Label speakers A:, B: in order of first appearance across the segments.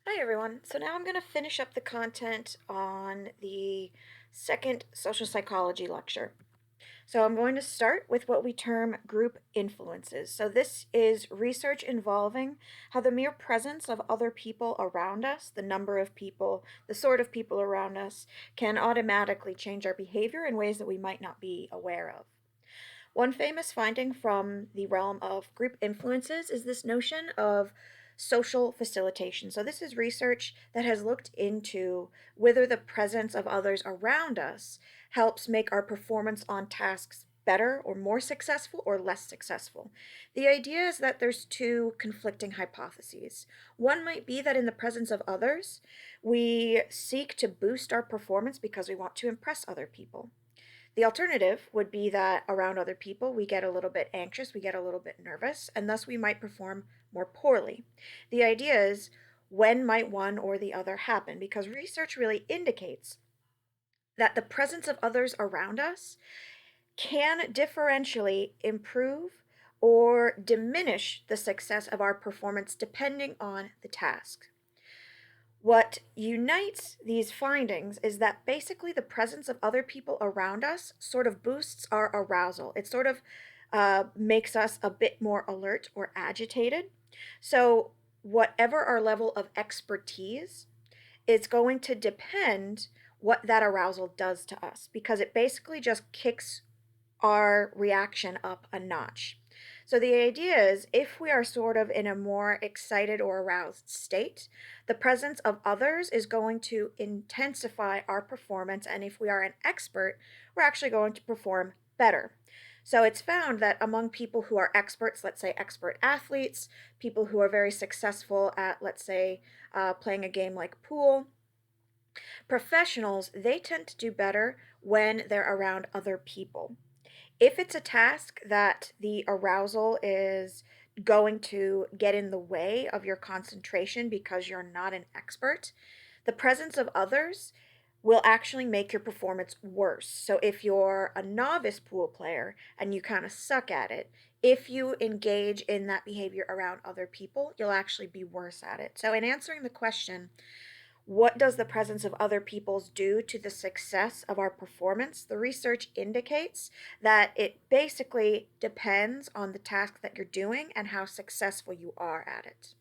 A: Hi everyone. So now I'm going to finish up the content on the second social psychology lecture. So I'm going to start with what we term group influences. So this is research involving how the mere presence of other people around us, the number of people, the sort of people around us, can automatically change our behavior in ways that we might not be aware of. One famous finding from the realm of group influences is this notion of social facilitation. So, this is research that has looked into whether the presence of others around us helps make our performance on tasks better or more successful or less successful. The idea is that there's two conflicting hypotheses. One might be that in the presence of others, we seek to boost our performance because we want to impress other people. The alternative would be that around other people, we get a little bit anxious, we get a little bit nervous, and thus we might perform more poorly. The idea is when might one or the other happen? Because research really indicates that the presence of others around us can differentially improve or diminish the success of our performance depending on the task. What unites these findings is that basically the presence of other people around us sort of boosts our arousal. It sort of makes us a bit more alert or agitated. So, whatever our level of expertise, it's going to depend what that arousal does to us because it basically just kicks our reaction up a notch. So the idea is if we are sort of in a more excited or aroused state, the presence of others is going to intensify our performance. And if we are an expert, we're actually going to perform better. So it's found that among people who are experts, let's say expert athletes, people who are very successful at, let's say, playing a game like pool, professionals, they tend to do better when they're around other people. If it's a task that the arousal is going to get in the way of your concentration because you're not an expert, the presence of others will actually make your performance worse. So if you're a novice pool player and you kind of suck at it, if you engage in that behavior around other people, you'll actually be worse at it. So in answering the question, what does the presence of other people's do to the success of our performance? The research indicates that it basically depends on the task that you're doing and how successful you are at it.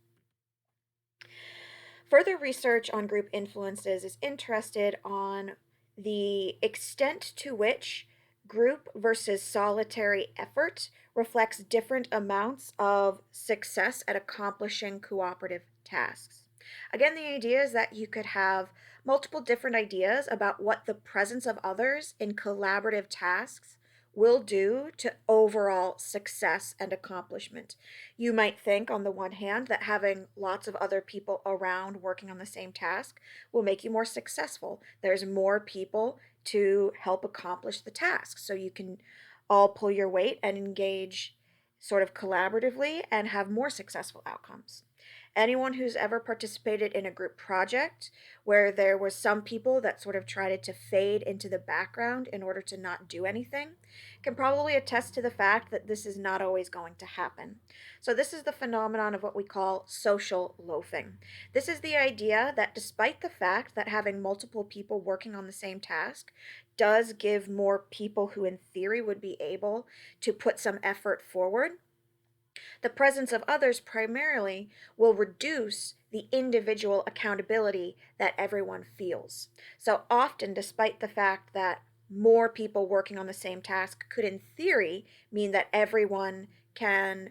A: Further research on group influences is interested on the extent to which group versus solitary effort reflects different amounts of success at accomplishing cooperative tasks. Again, the idea is that you could have multiple different ideas about what the presence of others in collaborative tasks will do to overall success and accomplishment. You might think, on the one hand, that having lots of other people around working on the same task will make you more successful. There's more people to help accomplish the task, so you can all pull your weight and engage sort of collaboratively and have more successful outcomes. Anyone who's ever participated in a group project where there were some people that sort of tried to fade into the background in order to not do anything can probably attest to the fact that this is not always going to happen. So, this is the phenomenon of what we call social loafing. This is the idea that despite the fact that having multiple people working on the same task does give more people who, in theory, would be able to put some effort forward, the presence of others primarily will reduce the individual accountability that everyone feels. So often, despite the fact that more people working on the same task could, in theory, mean that everyone can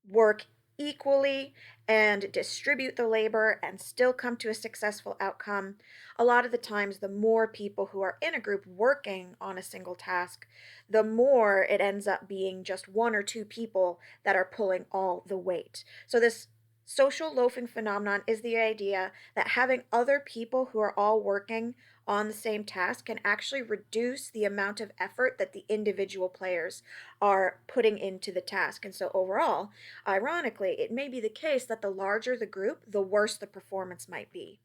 A: work equally and distribute the labor and still come to a successful outcome, a lot of the times, the more people who are in a group working on a single task, the more it ends up being just one or two people that are pulling all the weight. So, this social loafing phenomenon is the idea that having other people who are all working on the same task can actually reduce the amount of effort that the individual players are putting into the task. And so, overall, ironically, it may be the case that the larger the group, the worse the performance might be.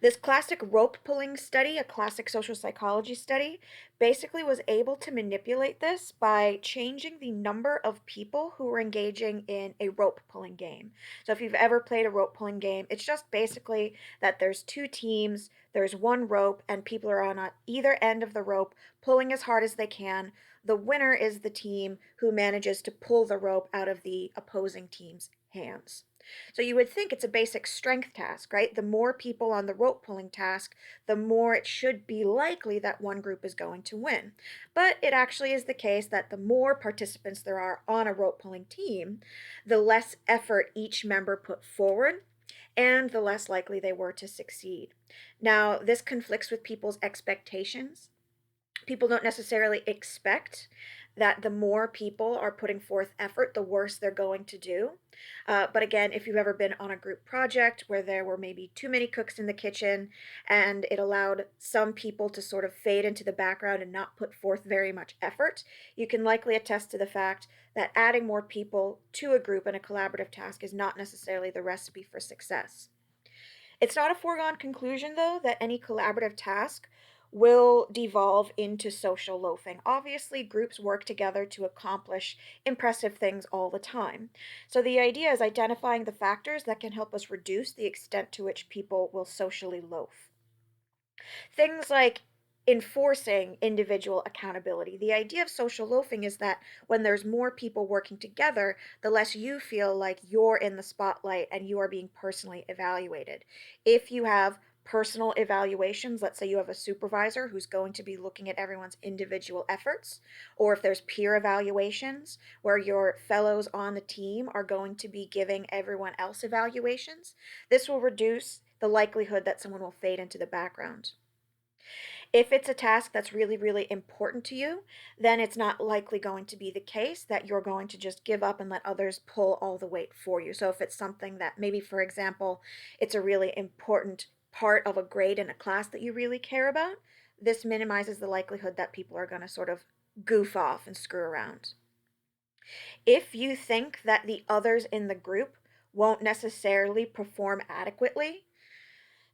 A: This classic rope pulling study, a classic social psychology study, basically was able to manipulate this by changing the number of people who were engaging in a rope pulling game. So if you've ever played a rope pulling game, it's just basically that there's two teams, there's one rope, and people are on either end of the rope pulling as hard as they can. The winner is the team who manages to pull the rope out of the opposing team's hands. So you would think it's a basic strength task, right? The more people on the rope pulling task, the more it should be likely that one group is going to win. But it actually is the case that the more participants there are on a rope pulling team, the less effort each member put forward and the less likely they were to succeed. Now, this conflicts with people's expectations. People don't necessarily expect that the more people are putting forth effort, the worse they're going to do. But again, if you've ever been on a group project where there were maybe too many cooks in the kitchen and it allowed some people to sort of fade into the background and not put forth very much effort, you can likely attest to the fact that adding more people to a group in a collaborative task is not necessarily the recipe for success. It's not a foregone conclusion, though, that any collaborative task will devolve into social loafing. Obviously, groups work together to accomplish impressive things all the time. So the idea is identifying the factors that can help us reduce the extent to which people will socially loaf. Things like enforcing individual accountability. The idea of social loafing is that when there's more people working together, the less you feel like you're in the spotlight and you are being personally evaluated. If you have personal evaluations, let's say you have a supervisor who's going to be looking at everyone's individual efforts, or if there's peer evaluations where your fellows on the team are going to be giving everyone else evaluations, this will reduce the likelihood that someone will fade into the background. If it's a task that's really, really important to you, then it's not likely going to be the case that you're going to just give up and let others pull all the weight for you. So if it's something that maybe, for example, it's a really important part of a grade in a class that you really care about, this minimizes the likelihood that people are going to sort of goof off and screw around. If you think that the others in the group won't necessarily perform adequately,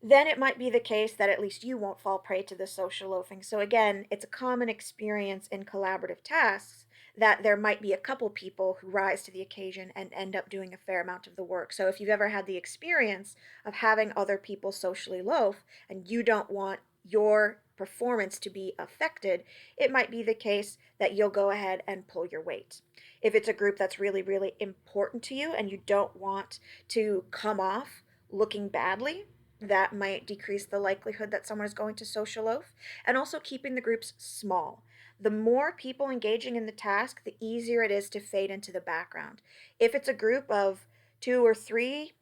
A: then it might be the case that at least you won't fall prey to the social loafing. So again, it's a common experience in collaborative tasks that there might be a couple people who rise to the occasion and end up doing a fair amount of the work. So if you've ever had the experience of having other people socially loaf and you don't want your performance to be affected, it might be the case that you'll go ahead and pull your weight. If it's a group that's really, really important to you and you don't want to come off looking badly, that might decrease the likelihood that someone is going to social loaf, and also keeping the groups small. The more people engaging in the task, the easier it is to fade into the background. If it's a group of 2 or 3,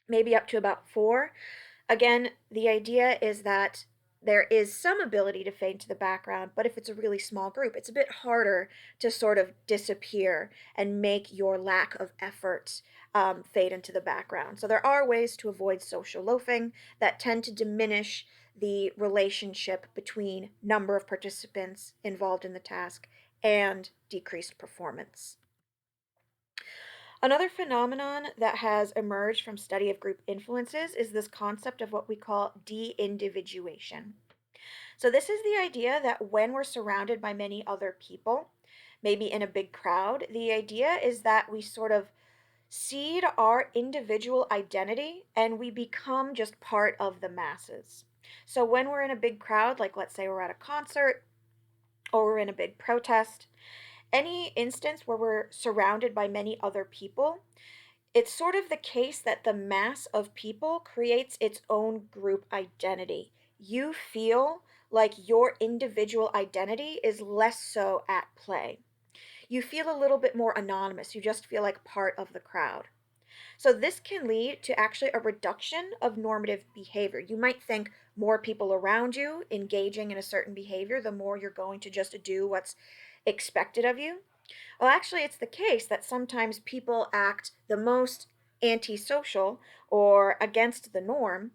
A: maybe up to about 4, again, the idea is that there is some ability to fade into the background, but if it's a really small group, it's a bit harder to sort of disappear and make your lack of effort fade into the background. So there are ways to avoid social loafing that tend to diminish the relationship between number of participants involved in the task and decreased performance. Another phenomenon that has emerged from study of group influences is this concept of what we call de-individuation. So this is the idea that when we're surrounded by many other people, maybe in a big crowd, the idea is that we sort of cede our individual identity and we become just part of the masses. So when we're in a big crowd, like let's say we're at a concert or we're in a big protest, any instance where we're surrounded by many other people, it's sort of the case that the mass of people creates its own group identity. You feel like your individual identity is less so at play. You feel a little bit more anonymous. You just feel like part of the crowd. So this can lead to actually a reduction of normative behavior. You might think more people around you engaging in a certain behavior, the more you're going to just do what's expected of you. Well, actually, it's the case that sometimes people act the most antisocial or against the norm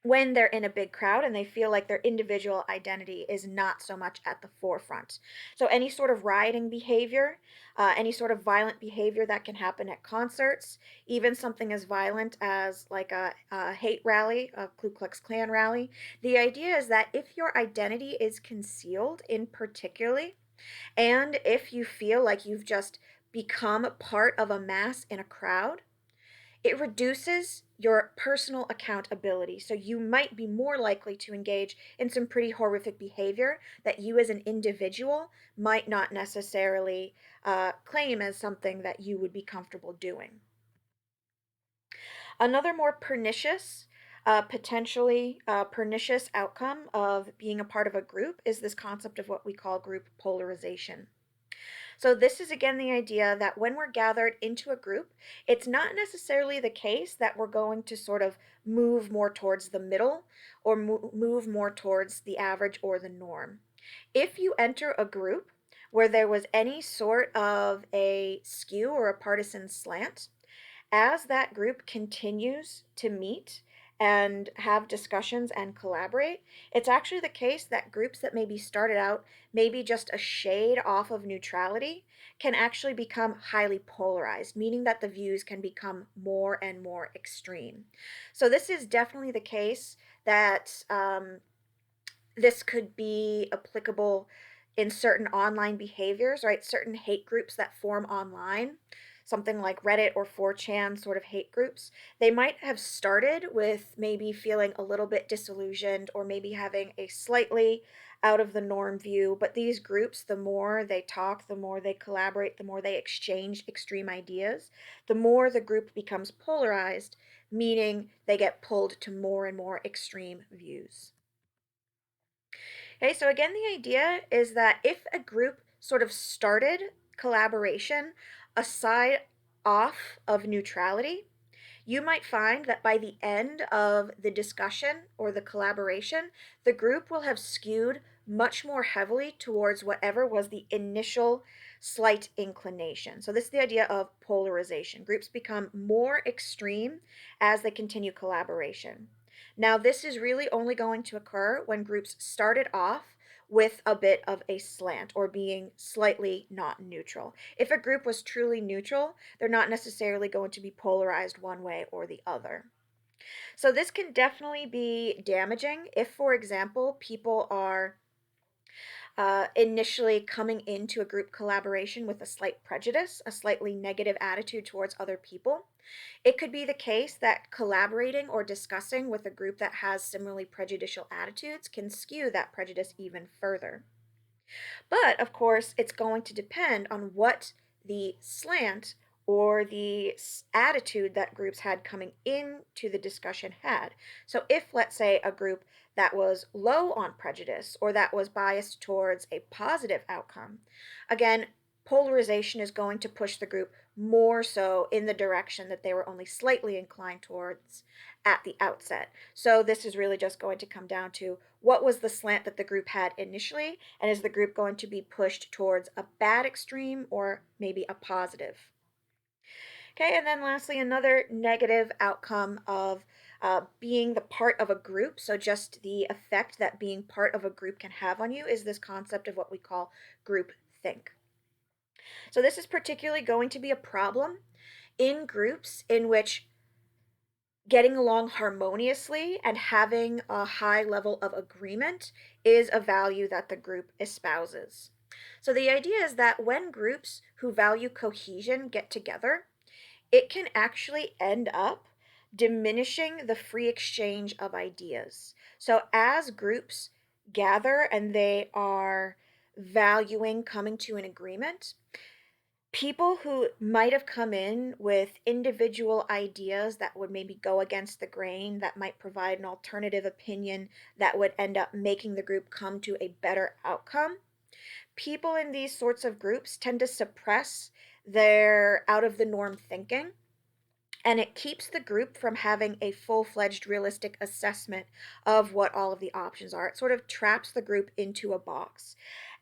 A: when they're in a big crowd and they feel like their individual identity is not so much at the forefront. So, any sort of rioting behavior, any sort of violent behavior that can happen at concerts, even something as violent as like a hate rally, a Ku Klux Klan rally. The idea is that if your identity is concealed in particularly, and if you feel like you've just become part of a mass in a crowd, it reduces your personal accountability. So you might be more likely to engage in some pretty horrific behavior that you as an individual might not necessarily claim as something that you would be comfortable doing. Another more pernicious, potentially pernicious outcome of being a part of a group is this concept of what we call group polarization. So, this is again the idea that when we're gathered into a group, it's not necessarily the case that we're going to sort of move more towards the middle or move more towards the average or the norm. If you enter a group where there was any sort of a skew or a partisan slant, as that group continues to meet and have discussions and collaborate, it's actually the case that groups that maybe started out maybe just a shade off of neutrality can actually become highly polarized, meaning that the views can become more and more extreme. So, this is definitely the case that this could be applicable in certain online behaviors, right? Certain hate groups that form online, something like Reddit or 4chan sort of hate groups, they might have started with maybe feeling a little bit disillusioned or maybe having a slightly out of the norm view. But these groups, the more they talk, the more they collaborate, the more they exchange extreme ideas, the more the group becomes polarized, meaning they get pulled to more and more extreme views. Okay, so again, the idea is that if a group sort of started collaboration aside off of neutrality, you might find that by the end of the discussion or the collaboration, the group will have skewed much more heavily towards whatever was the initial slight inclination. So, this is the idea of polarization. Groups become more extreme as they continue collaboration. Now, this is really only going to occur when groups started off with a bit of a slant or being slightly not neutral. If a group was truly neutral, they're not necessarily going to be polarized one way or the other. So, this can definitely be damaging if, for example, people are initially coming into a group collaboration with a slight prejudice, a slightly negative attitude towards other people. It could be the case that collaborating or discussing with a group that has similarly prejudicial attitudes can skew that prejudice even further. But of course, it's going to depend on what the slant or the attitude that groups had coming into the discussion had. So, if let's say a group that was low on prejudice or that was biased towards a positive outcome, again, polarization is going to push the group more so in the direction that they were only slightly inclined towards at the outset. So, this is really just going to come down to what was the slant that the group had initially, and is the group going to be pushed towards a bad extreme or maybe a positive? Okay, and then lastly, another negative outcome of being the part of a group, so just the effect that being part of a group can have on you, is this concept of what we call group think. So, this is particularly going to be a problem in groups in which getting along harmoniously and having a high level of agreement is a value that the group espouses. So, the idea is that when groups who value cohesion get together, it can actually end up diminishing the free exchange of ideas. So, as groups gather and they are valuing coming to an agreement, people who might have come in with individual ideas that would maybe go against the grain, that might provide an alternative opinion that would end up making the group come to a better outcome. People in these sorts of groups tend to suppress their out of the norm thinking, and it keeps the group from having a full-fledged realistic assessment of what all of the options are. It sort of traps the group into a box.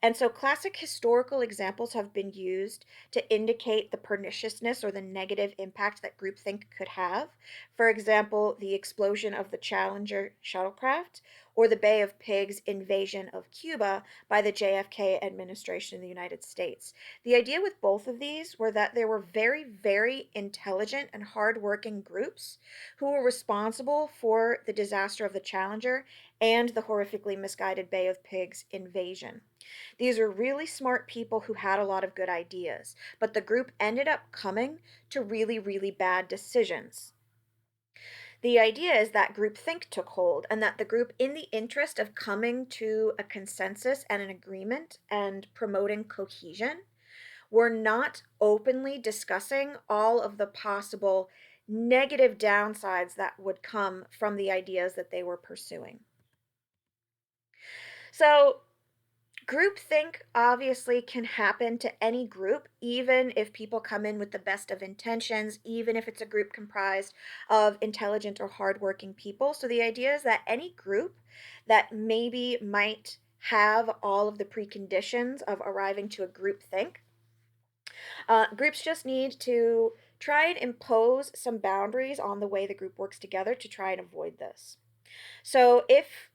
A: And so classic historical examples have been used to indicate the perniciousness or the negative impact that groupthink could have. For example, the explosion of the Challenger shuttlecraft or the Bay of Pigs invasion of Cuba by the JFK administration in the United States. The idea with both of these were that there were very, very intelligent and hardworking groups who were responsible for the disaster of the Challenger and the horrifically misguided Bay of Pigs invasion. These are really smart people who had a lot of good ideas, but the group ended up coming to really, really bad decisions. The idea is that groupthink took hold, and that the group, in the interest of coming to a consensus and an agreement and promoting cohesion, were not openly discussing all of the possible negative downsides that would come from the ideas that they were pursuing. So, groupthink obviously can happen to any group, even if people come in with the best of intentions, even if it's a group comprised of intelligent or hardworking people. So the idea is that any group that maybe might have all of the preconditions of arriving to a groupthink, groups just need to try and impose some boundaries on the way the group works together to try and avoid this. So if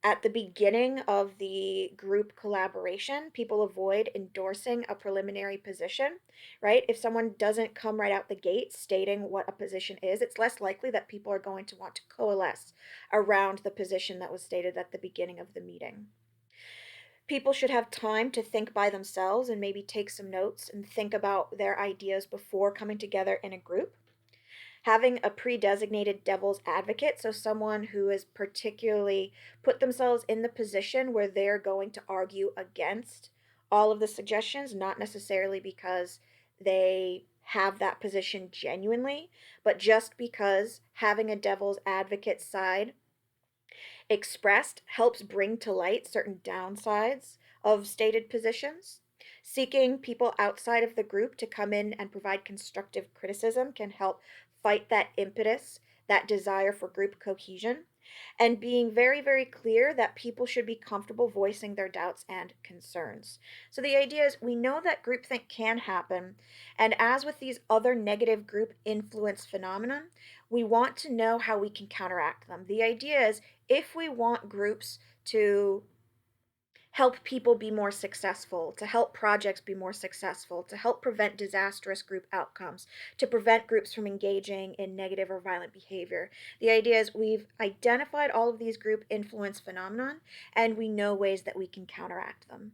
A: at the beginning of the group collaboration, people avoid endorsing a preliminary position, right? If someone doesn't come right out the gate stating what a position is, it's less likely that people are going to want to coalesce around the position that was stated at the beginning of the meeting. People should have time to think by themselves and maybe take some notes and think about their ideas before coming together in a group. Having a pre-designated devil's advocate, so someone who has particularly put themselves in the position where they're going to argue against all of the suggestions, not necessarily because they have that position genuinely, but just because having a devil's advocate side expressed helps bring to light certain downsides of stated positions. Seeking people outside of the group to come in and provide constructive criticism can help fight that impetus, that desire for group cohesion, and being very, very clear that people should be comfortable voicing their doubts and concerns. So the idea is we know that groupthink can happen, and as with these other negative group influence phenomena, we want to know how we can counteract them. The idea is if we want groups to help people be more successful, to help projects be more successful, to help prevent disastrous group outcomes, to prevent groups from engaging in negative or violent behavior. The idea is we've identified all of these group influence phenomenon and we know ways that we can counteract them.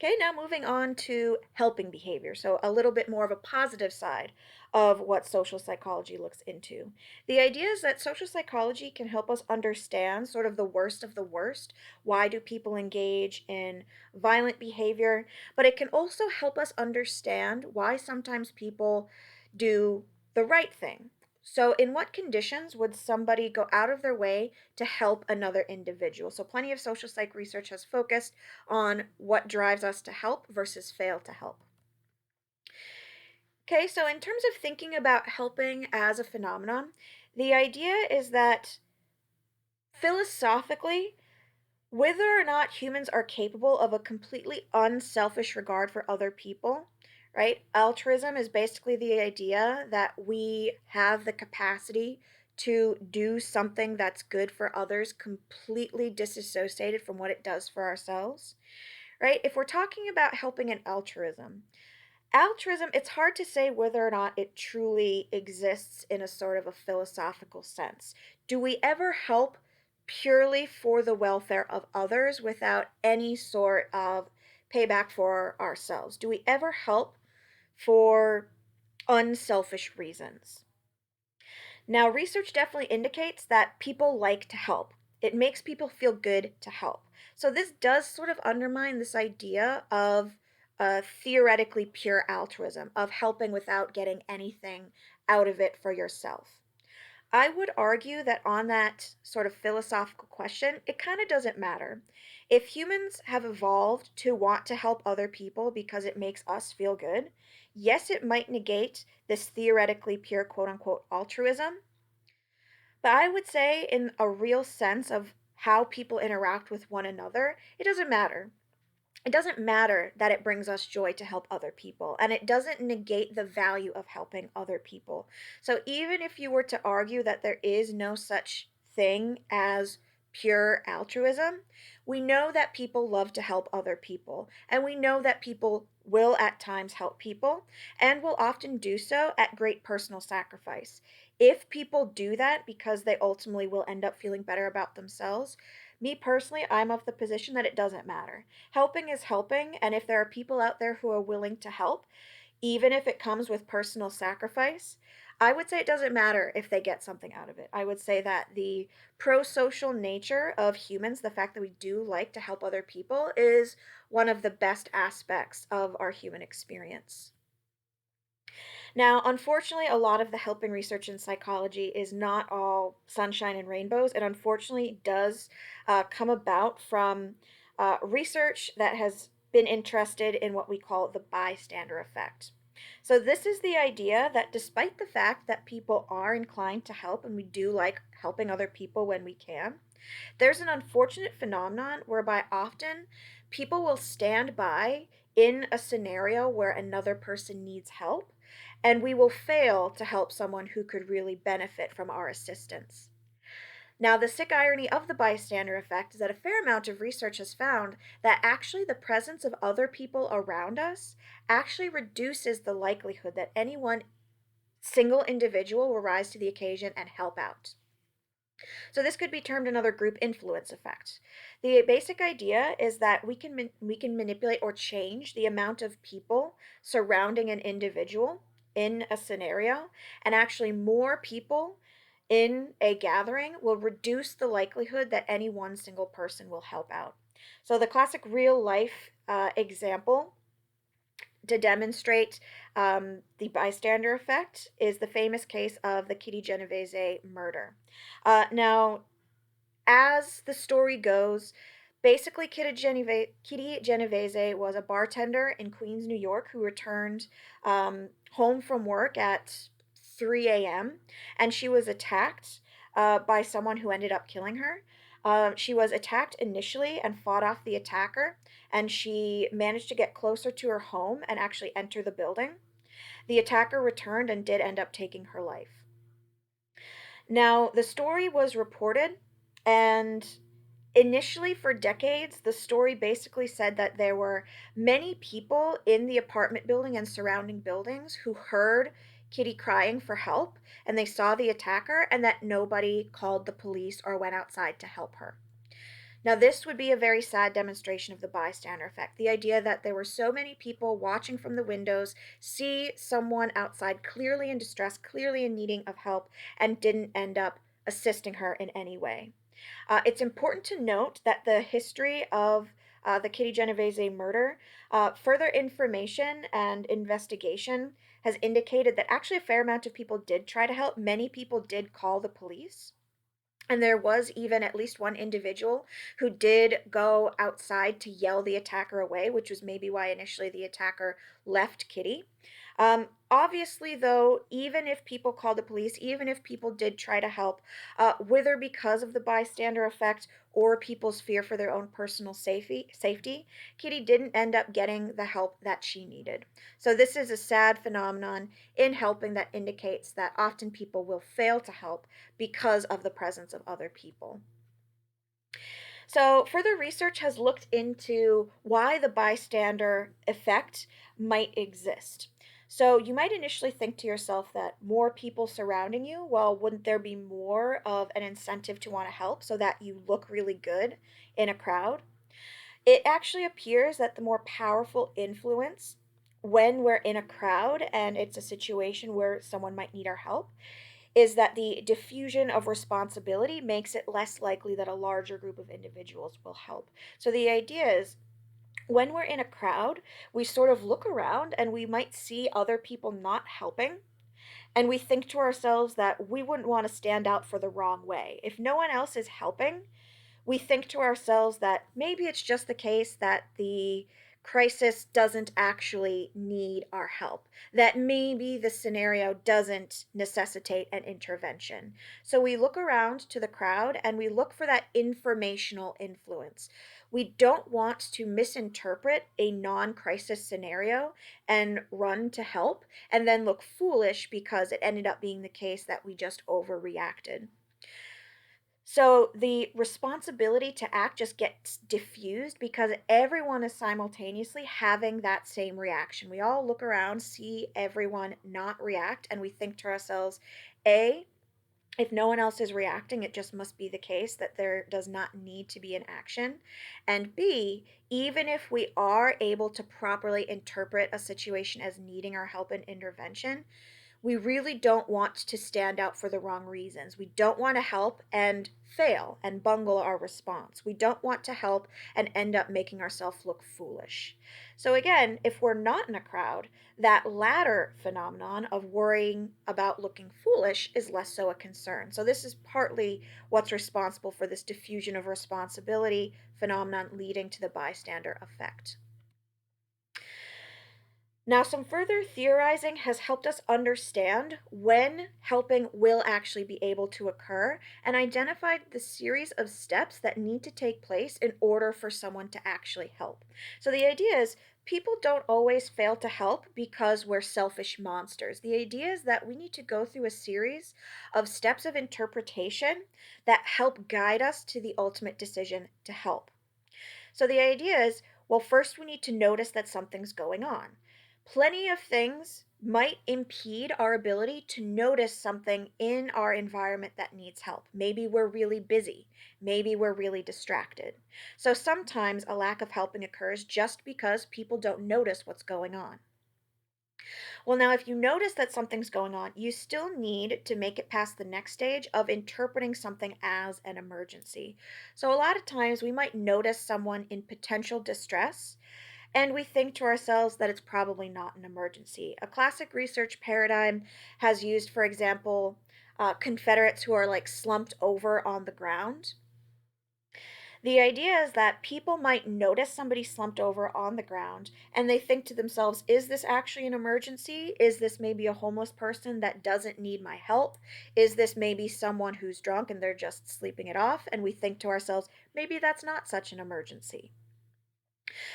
A: Okay, now moving on to helping behavior. So, a little bit more of a positive side of what social psychology looks into. The idea is that social psychology can help us understand sort of the worst of the worst. Why do people engage in violent behavior? But it can also help us understand why sometimes people do the right thing. So, in what conditions would somebody go out of their way to help another individual? So, plenty of social psych research has focused on what drives us to help versus fail to help. Okay, so in terms of thinking about helping as a phenomenon, the idea is that philosophically, whether or not humans are capable of a completely unselfish regard for other people, right? Altruism is basically the idea that we have the capacity to do something that's good for others, completely disassociated from what it does for ourselves, right? If we're talking about helping in altruism, it's hard to say whether or not it truly exists in a sort of a philosophical sense. Do we ever help purely for the welfare of others without any sort of payback for ourselves? Do we ever help for unselfish reasons? Now, research definitely indicates that people like to help. It makes people feel good to help. So, this does sort of undermine this idea of theoretically pure altruism, of helping without getting anything out of it for yourself. I would argue that on that sort of philosophical question, it kind of doesn't matter. If humans have evolved to want to help other people because it makes us feel good, yes, it might negate this theoretically pure quote unquote altruism, but I would say, in a real sense of how people interact with one another, it doesn't matter. it doesn't matter that it brings us joy to help other people, and it doesn't negate the value of helping other people. So even if you were to argue that there is no such thing as pure altruism, we know that people love to help other people, and we know that people will at times help people and will often do so at great personal sacrifice. If people do that because they ultimately will end up feeling better about themselves, me personally, I'm of the position that it doesn't matter. Helping is helping, and if there are people out there who are willing to help, even if it comes with personal sacrifice, I would say it doesn't matter if they get something out of it. I would say that the pro social nature of humans, the fact that we do like to help other people, is one of the best aspects of our human experience. Now, unfortunately, a lot of the helping research in psychology is not all sunshine and rainbows. It unfortunately does come about from research that has been interested in what we call the bystander effect. So, this is the idea that despite the fact that people are inclined to help and we do like helping other people when we can, there's an unfortunate phenomenon whereby often people will stand by in a scenario where another person needs help, and we will fail to help someone who could really benefit from our assistance. Now, the sick irony of the bystander effect is that a fair amount of research has found that actually the presence of other people around us actually reduces the likelihood that any one single individual will rise to the occasion and help out. So this could be termed another group influence effect. The basic idea is that we can manipulate or change the amount of people surrounding an individual in a scenario, and actually more people in a gathering will reduce the likelihood that any one single person will help out. So the classic real life example to demonstrate the bystander effect is the famous case of the Kitty Genovese murder. Now, as the story goes, basically Kitty Genovese was a bartender in Queens, New York, who returned home from work at 3 a.m. and she was attacked by someone who ended up killing her. She was attacked initially and fought off the attacker, and she managed to get closer to her home and actually enter the building. The attacker returned and did end up taking her life. Now, the story was reported, and initially, for decades, the story basically said that there were many people in the apartment building and surrounding buildings who heard Kitty crying for help and they saw the attacker, and that nobody called the police or went outside to help her. Now, this would be a very sad demonstration of the bystander effect. The idea that there were so many people watching from the windows, see someone outside clearly in distress, clearly in needing of help, and didn't end up assisting her in any way. It's important to note that the history of the Kitty Genovese murder, further information and investigation has indicated that actually a fair amount of people did try to help. Many people did call the police. And there was even at least one individual who did go outside to yell the attacker away, which was maybe why initially the attacker left Kitty. Obviously, though, even if people called the police, even if people did try to help, whether because of the bystander effect or people's fear for their own personal safety, Kitty didn't end up getting the help that she needed. So, this is a sad phenomenon in helping that indicates that often people will fail to help because of the presence of other people. So, further research has looked into why the bystander effect might exist. So, you might initially think to yourself that more people surrounding you, well, wouldn't there be more of an incentive to want to help so that you look really good in a crowd? It actually appears that the more powerful influence when we're in a crowd and it's a situation where someone might need our help is that the diffusion of responsibility makes it less likely that a larger group of individuals will help. So the idea is when we're in a crowd, we sort of look around and we might see other people not helping. And we think to ourselves that we wouldn't want to stand out for the wrong way. If no one else is helping, we think to ourselves that maybe it's just the case that the crisis doesn't actually need our help, that maybe the scenario doesn't necessitate an intervention. So we look around to the crowd and we look for that informational influence. We don't want to misinterpret a non-crisis scenario and run to help and then look foolish because it ended up being the case that we just overreacted. So the responsibility to act just gets diffused because everyone is simultaneously having that same reaction. We all look around, see everyone not react, and we think to ourselves, A, if no one else is reacting, it just must be the case that there does not need to be an action. And B, even if we are able to properly interpret a situation as needing our help and intervention, we really don't want to stand out for the wrong reasons. We don't want to help and fail and bungle our response. We don't want to help and end up making ourselves look foolish. So, again, if we're not in a crowd, that latter phenomenon of worrying about looking foolish is less so a concern. So, this is partly what's responsible for this diffusion of responsibility phenomenon leading to the bystander effect. Now, some further theorizing has helped us understand when helping will actually be able to occur and identified the series of steps that need to take place in order for someone to actually help. So, the idea is people don't always fail to help because we're selfish monsters. The idea is that we need to go through a series of steps of interpretation that help guide us to the ultimate decision to help. So the idea is, well, first we need to notice that something's going on. Plenty of things might impede our ability to notice something in our environment that needs help. Maybe we're really busy. Maybe we're really distracted. So sometimes a lack of helping occurs just because people don't notice what's going on. Well, now, if you notice that something's going on, you still need to make it past the next stage of interpreting something as an emergency. So, a lot of times we might notice someone in potential distress and we think to ourselves that it's probably not an emergency. A classic research paradigm has used, for example, Confederates who are like slumped over on the ground. The idea is that people might notice somebody slumped over on the ground and they think to themselves, is this actually an emergency? Is this maybe a homeless person that doesn't need my help? Is this maybe someone who's drunk and they're just sleeping it off? And we think to ourselves, maybe that's not such an emergency.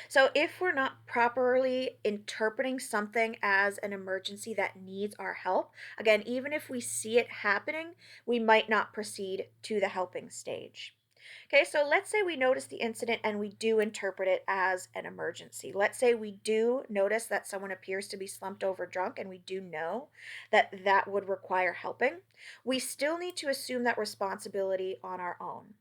A: So, if we're not properly interpreting something as an emergency that needs our help, again, even if we see it happening, we might not proceed to the helping stage. Okay, so let's say we notice the incident and we do interpret it as an emergency. Let's say we do notice that someone appears to be slumped over drunk and we do know that that would require helping. We still need to assume that responsibility on our own.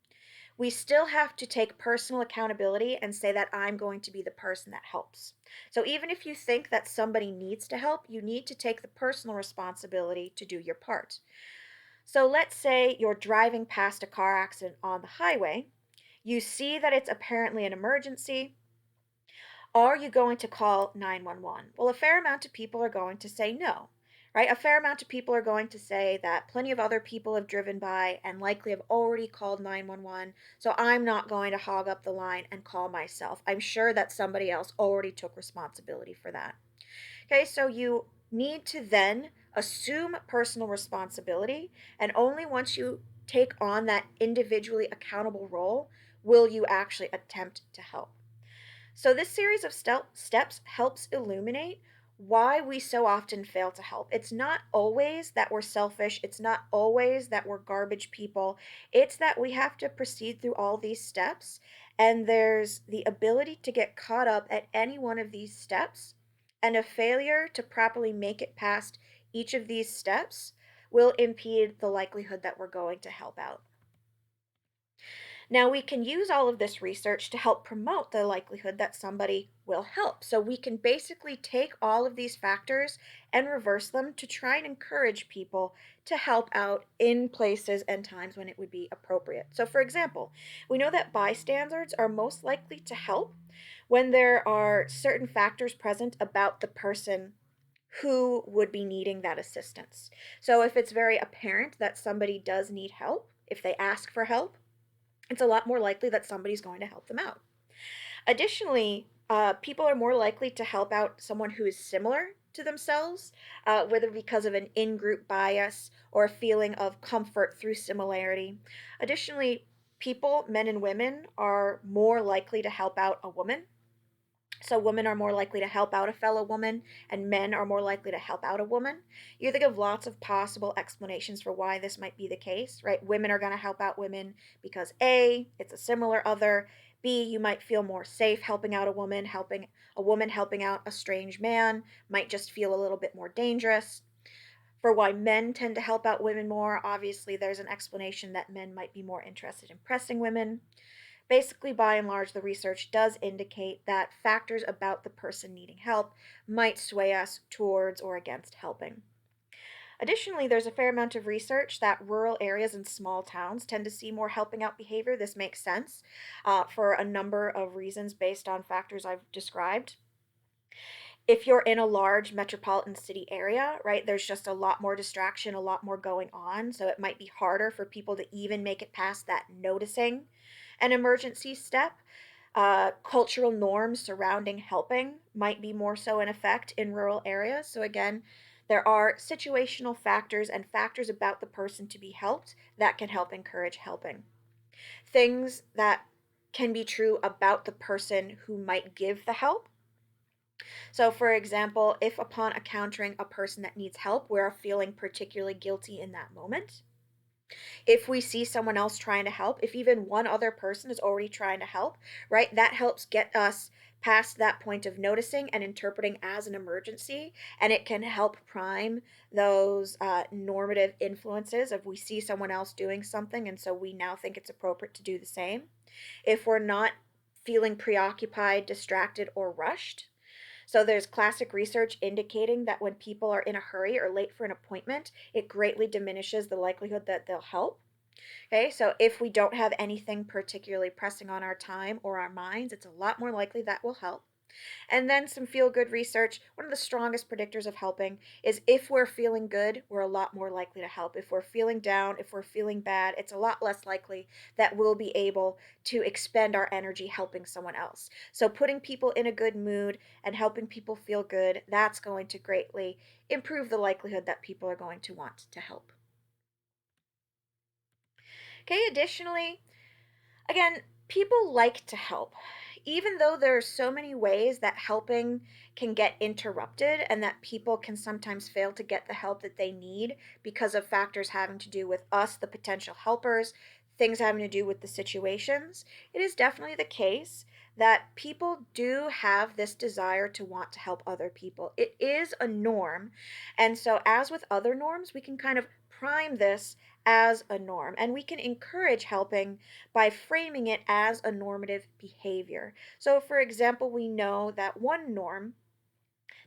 A: We still have to take personal accountability and say that I'm going to be the person that helps. So even if you think that somebody needs to help, you need to take the personal responsibility to do your part. So let's say you're driving past a car accident on the highway. You see that it's apparently an emergency. Are you going to call 911? Well, a fair amount of people are going to say no, right? A fair amount of people are going to say that plenty of other people have driven by and likely have already called 911, so I'm not going to hog up the line and call myself. I'm sure that somebody else already took responsibility for that. Okay, so you need to then assume personal responsibility, and only once you take on that individually accountable role will you actually attempt to help. So, this series of steps helps illuminate why we so often fail to help. It's not always that we're selfish, it's not always that we're garbage people. It's that we have to proceed through all these steps, and there's the ability to get caught up at any one of these steps, and a failure to properly make it past each of these steps will impede the likelihood that we're going to help out. Now, we can use all of this research to help promote the likelihood that somebody will help. So, we can basically take all of these factors and reverse them to try and encourage people to help out in places and times when it would be appropriate. So, for example, we know that bystanders are most likely to help when there are certain factors present about the person who would be needing that assistance. So, if it's very apparent that somebody does need help, if they ask for help, it's a lot more likely that somebody's going to help them out. Additionally, people are more likely to help out someone who is similar to themselves, whether because of an in group bias or a feeling of comfort through similarity. Additionally, people, men and women, are more likely to help out a woman. So women are more likely to help out a fellow woman, and men are more likely to help out a woman. You think of lots of possible explanations for why this might be the case, right? Women are going to help out women because A, it's a similar other. B, you might feel more safe helping out a woman. Helping out a strange man might just feel a little bit more dangerous. For why men tend to help out women more, obviously there's an explanation that men might be more interested in impressing women. Basically, by and large, the research does indicate that factors about the person needing help might sway us towards or against helping. Additionally, there's a fair amount of research that rural areas and small towns tend to see more helping out behavior. This makes sense for a number of reasons based on factors I've described. If you're in a large metropolitan city area, right, there's just a lot more distraction, a lot more going on. So it might be harder for people to even make it past that noticing an emergency step. Cultural norms surrounding helping might be more so in effect in rural areas. So, again, there are situational factors and factors about the person to be helped that can help encourage helping. Things that can be true about the person who might give the help. So, for example, if upon encountering a person that needs help, we're feeling particularly guilty in that moment, if we see someone else trying to help, if even one other person is already trying to help, right, that helps get us past that point of noticing and interpreting as an emergency, and it can help prime those normative influences of we see someone else doing something, and so we now think it's appropriate to do the same. If we're not feeling preoccupied, distracted, or rushed, so there's classic research indicating that when people are in a hurry or late for an appointment, it greatly diminishes the likelihood that they'll help. Okay, so if we don't have anything particularly pressing on our time or our minds, it's a lot more likely that will help. And then some feel good research. One of the strongest predictors of helping is if we're feeling good, we're a lot more likely to help. If we're feeling down, if we're feeling bad, it's a lot less likely that we'll be able to expend our energy helping someone else. So, putting people in a good mood and helping people feel good, that's going to greatly improve the likelihood that people are going to want to help. Okay, additionally, again, people like to help. Even though there are so many ways that helping can get interrupted and that people can sometimes fail to get the help that they need because of factors having to do with us, the potential helpers, things having to do with the situations, it is definitely the case that people do have this desire to want to help other people. It is a norm. And so, as with other norms, we can kind of prime this as a norm and we can encourage helping by framing it as a normative behavior. So, for example, we know that one norm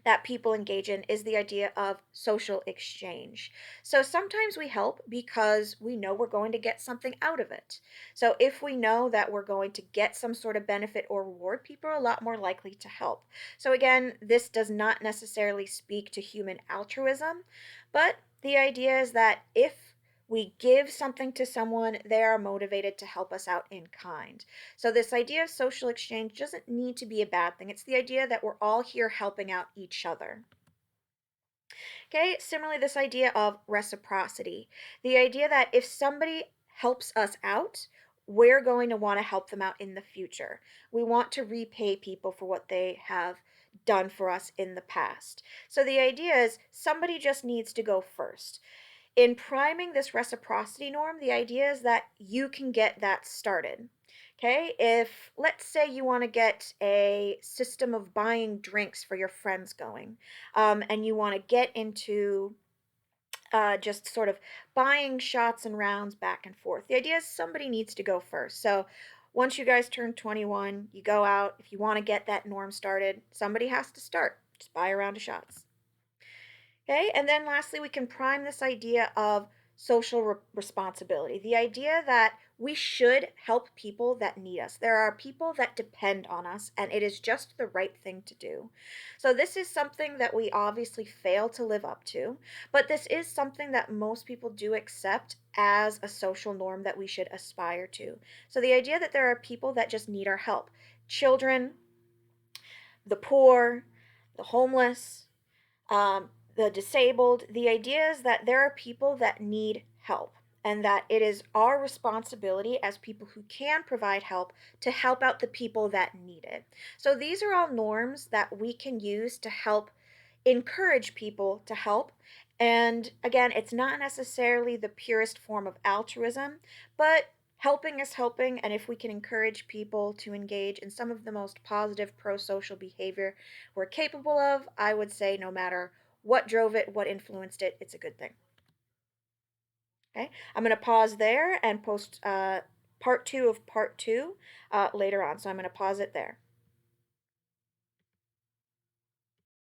A: that people engage in is the idea of social exchange. So sometimes we help because we know we're going to get something out of it. So if we know that we're going to get some sort of benefit or reward, people are a lot more likely to help. So again, this does not necessarily speak to human altruism, but the idea is that if we give something to someone, they are motivated to help us out in kind. So, this idea of social exchange doesn't need to be a bad thing. It's the idea that we're all here helping out each other. Okay, similarly, this idea of reciprocity. The idea that if somebody helps us out, we're going to want to help them out in the future. We want to repay people for what they have done for us in the past. So, the idea is somebody just needs to go first. In priming this reciprocity norm, the idea is that you can get that started. Okay, if let's say you want to get a system of buying drinks for your friends going, and you want to get into just sort of buying shots and rounds back and forth, the idea is somebody needs to go first. So once you guys turn 21, you go out. If you want to get that norm started, somebody has to start. Just buy a round of shots. Okay, and then lastly, we can prime this idea of social responsibility. The idea that we should help people that need us. There are people that depend on us, and it is just the right thing to do. So, this is something that we obviously fail to live up to, but this is something that most people do accept as a social norm that we should aspire to. So, the idea that there are people that just need our help children, the poor, the homeless, the disabled. The idea is that there are people that need help. and that it is our responsibility as people who can provide help to help out the people that need it. So these are all norms that we can use to help encourage people to help. And again, it's not necessarily the purest form of altruism, but helping is helping. And if we can encourage people to engage in some of the most positive pro social behavior we're capable of, I would say no matter what drove it, what influenced it, it's a good thing. Okay, I'm going to pause there and post part two of part two later on. So I'm going to pause it there.